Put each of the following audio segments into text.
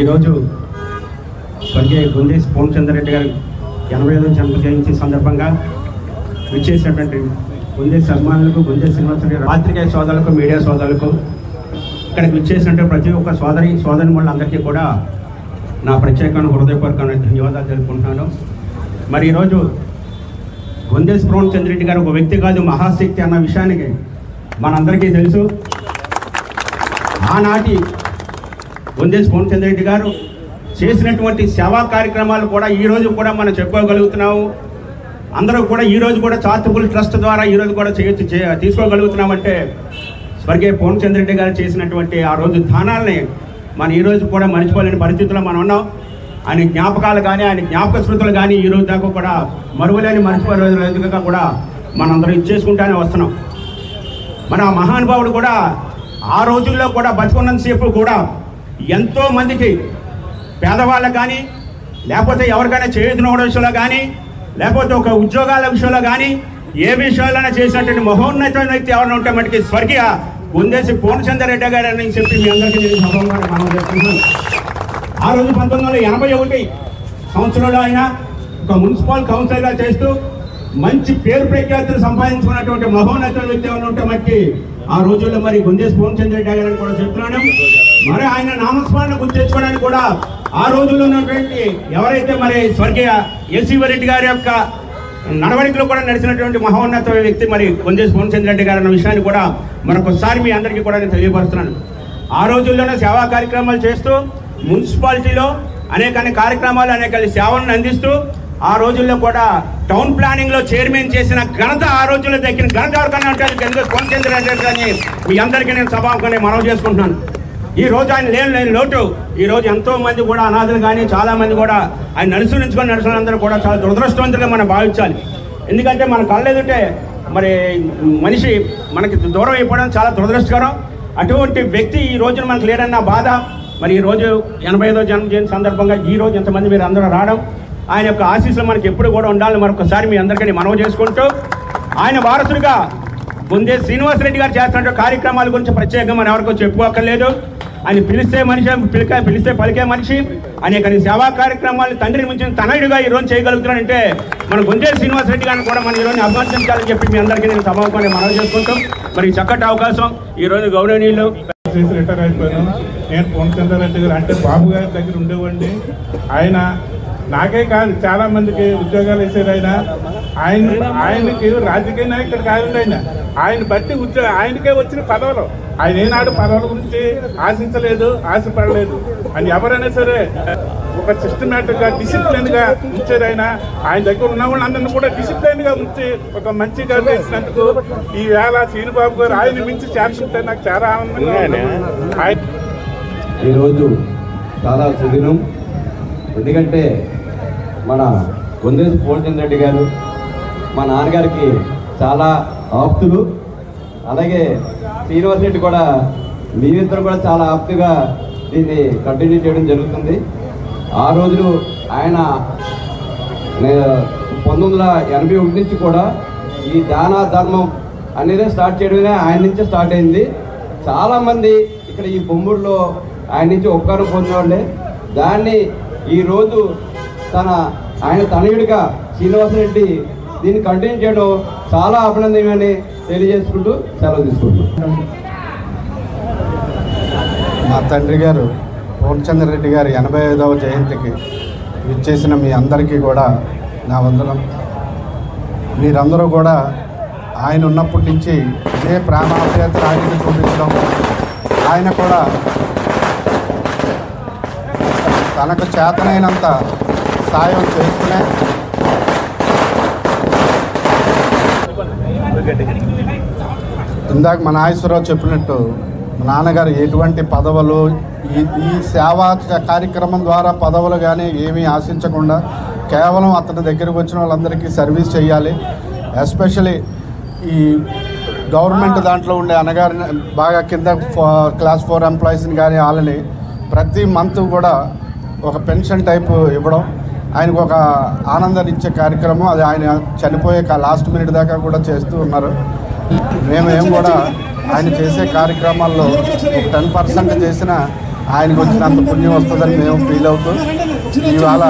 ఈరోజు స్వర్గీయ గుండేసి పూర్ణచంద్రరెడ్డి గారి 85వ జన్మ జయంతి సందర్భంగా విచ్చేసినటువంటి గుండేసి అభిమానులకు, గుండేసి శ్రీనివాసరెడ్డి పాత్రికేయ సోదరులకు, మీడియా సోదరులకు, ఇక్కడికి విచ్చేసినటువంటి ప్రతి ఒక్క సోదరిమణులందరికీ కూడా నా ప్రత్యేకమైన హృదయపూర్వకమైన ధన్యవాదాలు తెలుపుకుంటున్నాను. మరి ఈరోజు గుండేసి పూర్ణచంద్రరెడ్డి గారు ఒక వ్యక్తి కాదు, మహాశక్తి అన్న విషయానికి మనందరికీ తెలుసు. ఆనాటి గుండేసి పూర్ణచంద్రరెడ్డి గారు చేసినటువంటి సేవా కార్యక్రమాలు కూడా ఈరోజు కూడా మనం చెప్పుకోగలుగుతున్నాము. అందరూ కూడా ఈరోజు కూడా చారిటబుల్ ట్రస్ట్ ద్వారా ఈరోజు కూడా తీసుకోగలుగుతున్నామంటే స్వర్గీయ పూర్ణచంద్రరెడ్డి గారు చేసినటువంటి ఆ రోజు దానాలని మనం ఈరోజు కూడా మర్చిపోలేని పరిస్థితుల్లో మనం ఉన్నాం. ఆయన జ్ఞాపకాలు కానీ, ఆయన జ్ఞాపక స్మృతులు కానీ ఈరోజు దాకా కూడా మరువలేని మర్చిపోలేదుగా కూడా మనందరం ఇచ్చేసుకుంటానే వస్తున్నాం. మన మహానుభావుడు కూడా ఆ రోజుల్లో కూడా బతుకున్నంతసేపు కూడా ఎంతోమందికి, పేదవాళ్ళకు కానీ, లేకపోతే ఎవరికైనా చేయుతున్న విషయంలో కానీ, లేకపోతే ఒక ఉద్యోగాల విషయంలో కానీ, ఏ విషయాలైనా చేసినటువంటి మహోన్నతమైన వ్యక్తి ఎవరైనా ఉంటే మటుకి స్వర్గీయ గుండేసి పూర్ణచంద్రరెడ్డి గారు అని చెప్పి మీ అందరికీ నేను సభంగా మనం చెప్తున్నాను. ఆ రోజు 1981 సంవత్సరంలో ఆయన ఒక మున్సిపల్ కౌన్సిలర్గా చేస్తూ మంచి పేరు ప్రఖ్యాతులు సంపాదించుకున్నటువంటి మహోన్నతమైన వ్యక్తి ఎవరైనా ఉంటే మటుకి ఆ రోజుల్లో మరి గుండేసి పూర్ణచంద్రరెడ్డి గారు అని కూడా చెప్తున్నాను. మరి ఆయన నామస్మరణ గుర్తు తెచ్చుకోవడానికి కూడా ఆ రోజుల్లో ఉన్నటువంటి ఎవరైతే మరి స్వర్గీయ ఎస్సీవరెడ్డి గారి యొక్క నడవడికలో కూడా నడిచినటువంటి మహోన్నత వ్యక్తి మరి గుండేసి పూర్ణచంద్రరెడ్డి గారు అన్న విషయాన్ని కూడా మరొకసారి మీ అందరికీ కూడా నేను తెలియపరుస్తున్నాను. ఆ రోజుల్లోనే సేవా కార్యక్రమాలు చేస్తూ మున్సిపాలిటీలో అనేక కార్యక్రమాలు, అనేక సేవలను అందిస్తూ ఆ రోజుల్లో కూడా టౌన్ ప్లానింగ్లో చైర్మన్ చేసిన ఘనత ఆ రోజుల్లో దక్కిన ఘనత ఎవరికన్నా ఉంటుంది గుండేసి పూర్ణచంద్రరెడ్డి గారిని మీ అందరికీ నేను సభాముఖంగా మనవి చేసుకుంటున్నాను. ఈ రోజు ఆయన లేని లోటు ఈరోజు ఎంతోమంది కూడా అనాథులు కానీ, చాలామంది కూడా ఆయన నడుచుకున్నందరూ కూడా చాలా దురదృష్టవంతులుగా మనం భావించాలి. ఎందుకంటే మన కళ్ళెదుటే మరి మనిషి మనకి దూరం అయిపోవడం చాలా దురదృష్టకరం. అటువంటి వ్యక్తి ఈ రోజున మనకు లేడన్న బాధ. మరి ఈరోజు 85వ జన్మ జయంతి సందర్భంగా ఈరోజు ఎంతమంది మీరు అందరూ రావడం, ఆయన యొక్క ఆశీస్సులు మనకి ఎప్పుడు కూడా ఉండాలని మరొకసారి మీ అందరికీ మనవి చేసుకుంటూ, ఆయన వారసుడిగా గుండేసి శ్రీనివాసరెడ్డి గారు చేస్తున్న కార్యక్రమాల గురించి ప్రత్యేకంగా మనం ఎవరికో చెప్పుకోకర్లేదు. ఆయన పిలిస్తే మనిషి, పిలిస్తే పలికే మనిషి. అనేక సేవా కార్యక్రమాలు తండ్రిని మించిన తనయుడిగా ఈరోజు చేయగలుగుతున్నాడంటే మన గుండేసి శ్రీనివాసరెడ్డి గారిని కూడా మనం ఈరోజు అభినందించాలని చెప్పి మీ అందరికీ నేను సభాముఖంగా మనవి చేసుకుంటాం. మరి చక్కటి అవకాశం ఈరోజు గౌరవనీయులు రిటైర్ అయిపోయాను. నేను పూర్ణచంద్రరెడ్డి గారు అంటే బాబు గారి దగ్గర ఉండేవాడిని. ఆయన నాకే కాదు చాలా మందికి ఉద్యోగాలు వేసారు. ఆయనకి రాజకీయ నాయకుడు కాదు. ఆయన బట్టి ఆయనకే వచ్చిన పదవులు. ఆయన ఏనాడు పదవుల గురించి ఆశించలేదు, ఆశపడలేదు. అని ఎవరైనా సరే ఒక సిస్టమేటిక్గా, డిసిప్లిన్గా ఉంచారు. ఆయన దగ్గర ఉన్న వాళ్ళందరినీ కూడా డిసిప్లిన్గా ఉంచి ఒక మంచిగా చేసినందుకు ఈ వేళ శ్రీనుబాబు గారు ఆయన మించి చేస్తుంటే నాకు చాలా ఆనందంగా. ఈరోజు చాలా సుదినం. ఎందుకంటే మన గుండేసి పూర్ణచంద్రరెడ్డి గారు మా నాన్నగారికి చాలా ఆప్తులు. అలాగే శ్రీనివాసరెడ్డి కూడా మీరిద్దరు కూడా చాలా ఆప్తుగా దీన్ని కంటిన్యూ చేయడం జరుగుతుంది. ఆ రోజులు ఆయన 1981 నుంచి కూడా ఈ దాన ధర్మం అనేది స్టార్ట్ చేయడమే ఆయన నుంచే స్టార్ట్ అయింది. చాలామంది ఇక్కడ ఈ బొమ్మూరులో ఆయన నుంచి ఉపకారం పొందేవాళ్ళే. దాన్ని ఈరోజు ఆయన తనయుడిగా శ్రీనివాసరెడ్డి దీన్ని కంటిన్యూ చేయడం చాలా అభినందనీయమని తెలియజేసుకుంటూ సెలవు తీసుకుంటున్నాం. మా తండ్రి గారు పూర్ణచంద్రరెడ్డి గారి 85వ జయంతికి విచ్చేసిన మీ అందరికీ కూడా నా వందనం. మీరందరూ కూడా ఆయన ఉన్నప్పటి నుంచి ఇదే ప్రాణాప్యాయత ఆయన చూపించడం, ఆయన కూడా తనకు చేతనైనంత సాయం చేస్తూనే ఇందాక మన నాగేశ్వరరావు చెప్పినట్టు మా నాన్నగారు ఎటువంటి పదవులు ఈ సేవా కార్యక్రమం ద్వారా పదవులు కానీ ఏమీ ఆశించకుండా కేవలం అతని దగ్గరకు వచ్చిన వాళ్ళందరికీ సర్వీస్ చేయాలి. ఎస్పెషలీ ఈ గవర్నమెంట్ దాంట్లో ఉండే అనగారి బాగా కింద క్లాస్ 4 ఎంప్లాయీస్ని కానీ వాళ్ళని ప్రతి మంత్ కూడా ఒక పెన్షన్ టైప్ ఇవ్వడం ఆయనకు ఒక ఆనందాన్ని ఇచ్చే కార్యక్రమం. అది ఆయన చనిపోయే లాస్ట్ మినిట్ దాకా కూడా చేస్తూ ఉన్నారు. మేము కూడా ఆయన చేసే కార్యక్రమాల్లో 10% చేసిన ఆయనకు వచ్చినంత పుణ్యం వస్తుందని మేము ఫీల్ అవుతూ ఇవాళ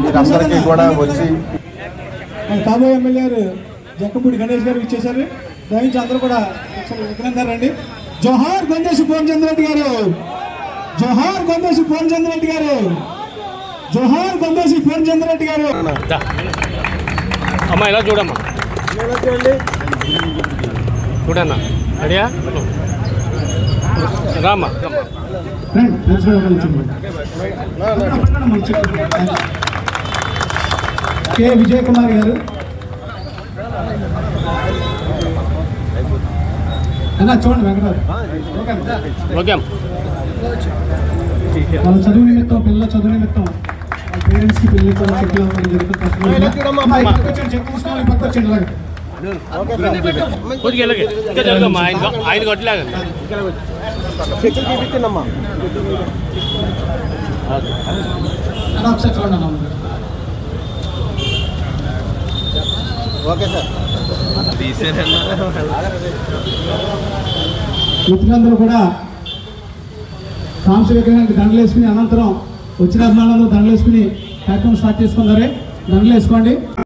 మీరందరికీ కూడా వచ్చి కాబోయే ఎమ్మెల్యే గారు జక్కపూడి గణేష్ గారు ఇచ్చేశారు. దయచేసి అందరూ కూడా విగ్రహారండి. జోహార్ గొందేశి పూర్ణచంద్ర రెడ్డి గారు, జోహార్ గొందేశి పూర్ణచంద్ర రెడ్డి గారు, జోహార్ గొందేశి పూర్ణచంద్ర రెడ్డి గారు. అమ్మా ఇలా చూడమ్మా, చూడన్నా అడియా రామ్మా. కె విజయ్ కుమార్ గారు, అన్నా చూడండి వెంకటరావు. ఓకే వాళ్ళ చదువు నిమిత్తం, పిల్లల చదువు నిమిత్తం వాళ్ళ పేరెంట్స్కి పిల్లలకి కూడా చెట్లు అవ్వడం జరుగుతుంది. పక్క వచ్చేది అలాగే కొద్దిగా ఇంకా జరగమ్మా, ఆయన కొట్టలేగా అలా ఒకసారి చూడండి అన్న. మిత్రులందరూ కూడా కాంస్య విగ్రహానికి దండలు వేసుకుని అనంతరం వచ్చిన అభిమానులందరూ దండలు వేసుకుని కార్యక్రమం స్టార్ట్ చేసుకున్నారే. దండలు వేసుకోండి.